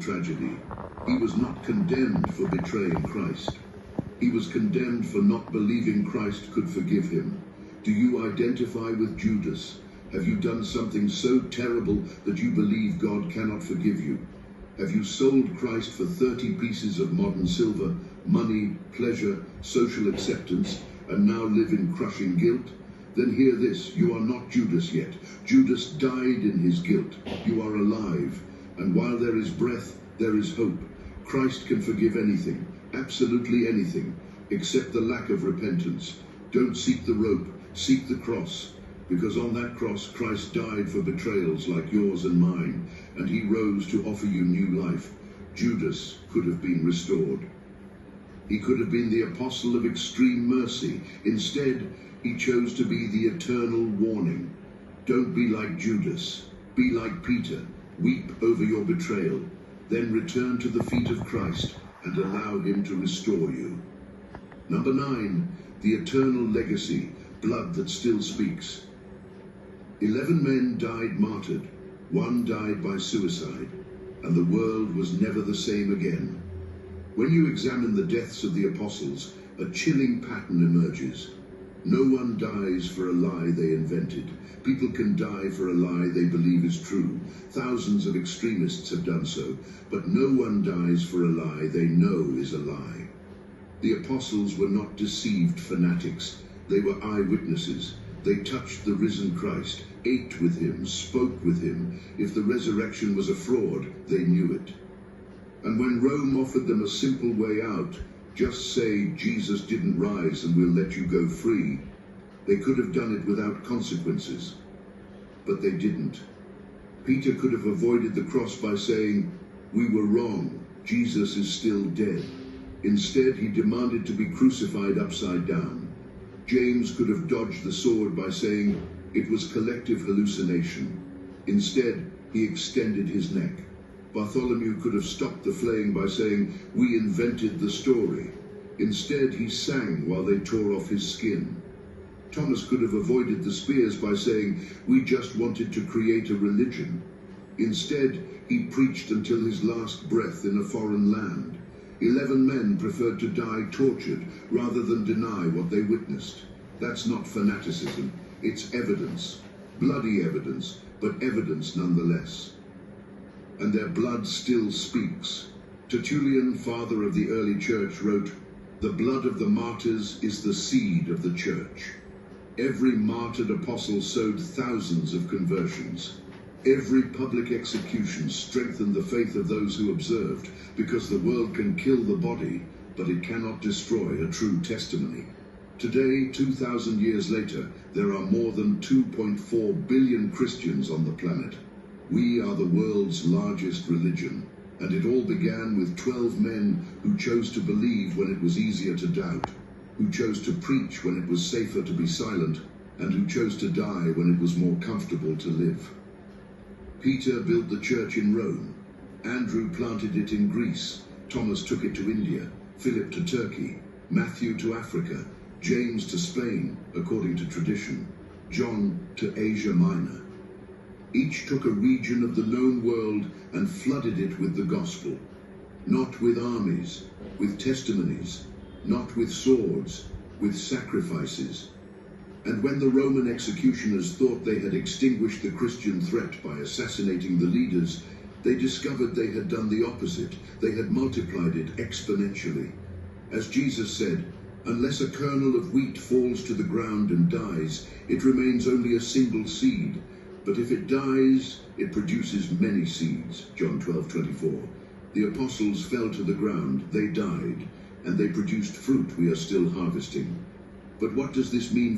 tragedy. He was not condemned for betraying Christ. He was condemned for not believing Christ could forgive him. Do you identify with Judas? Have you done something so terrible that you believe God cannot forgive you? Have you sold Christ for 30 pieces of modern silver, money, pleasure, social acceptance, and now live in crushing guilt? Then hear this, you are not Judas yet. Judas died in his guilt. You are alive, and while there is breath, there is hope. Christ can forgive anything, absolutely anything, except the lack of repentance. Don't seek the rope, seek the cross, because on that cross Christ died for betrayals like yours and mine, and he rose to offer you new life. Judas could have been restored. He could have been the apostle of extreme mercy. Instead, he chose to be the eternal warning. Don't be like Judas. Be like Peter. Weep over your betrayal. Then return to the feet of Christ and allow him to restore you. Number 9, the eternal legacy, blood that still speaks. 11 men died martyred. 1 died by suicide. And the world was never the same again. When you examine the deaths of the apostles, a chilling pattern emerges. No one dies for a lie they invented. People can die for a lie they believe is true. Thousands of extremists have done so, but no one dies for a lie they know is a lie. The apostles were not deceived fanatics. They were eyewitnesses. They touched the risen Christ, ate with him, spoke with him. If the resurrection was a fraud, they knew it. And when Rome offered them a simple way out, just say Jesus didn't rise and we'll let you go free, they could have done it without consequences. But they didn't. Peter could have avoided the cross by saying, "We were wrong, Jesus is still dead." Instead, he demanded to be crucified upside down. James could have dodged the sword by saying, "It was collective hallucination." Instead, he extended his neck. Bartholomew could have stopped the flaying by saying, "We invented the story." Instead, he sang while they tore off his skin. Thomas could have avoided the spears by saying, "We just wanted to create a religion." Instead, he preached until his last breath in a foreign land. 11 men preferred to die tortured rather than deny what they witnessed. That's not fanaticism, it's evidence. Bloody evidence, but evidence nonetheless. And their blood still speaks. Tertullian, father of the early church, wrote, "The blood of the martyrs is the seed of the church." Every martyred apostle sowed thousands of conversions. Every public execution strengthened the faith of those who observed, because the world can kill the body, but it cannot destroy a true testimony. Today, 2,000 years later, there are more than 2.4 billion Christians on the planet. We are the world's largest religion, and it all began with 12 men who chose to believe when it was easier to doubt, who chose to preach when it was safer to be silent, and who chose to die when it was more comfortable to live. Peter built the church in Rome. Andrew planted it in Greece. Thomas took it to India, Philip to Turkey, Matthew to Africa, James to Spain, according to tradition, John to Asia Minor. Each took a region of the known world and flooded it with the gospel. Not with armies, with testimonies, not with swords, with sacrifices. And when the Roman executioners thought they had extinguished the Christian threat by assassinating the leaders, they discovered they had done the opposite. They had multiplied it exponentially. As Jesus said, "Unless a kernel of wheat falls to the ground and dies, it remains only a single seed. But if it dies, it produces many seeds." John 12:24. The apostles fell to the ground, they died, and they produced fruit we are still harvesting. But what does this mean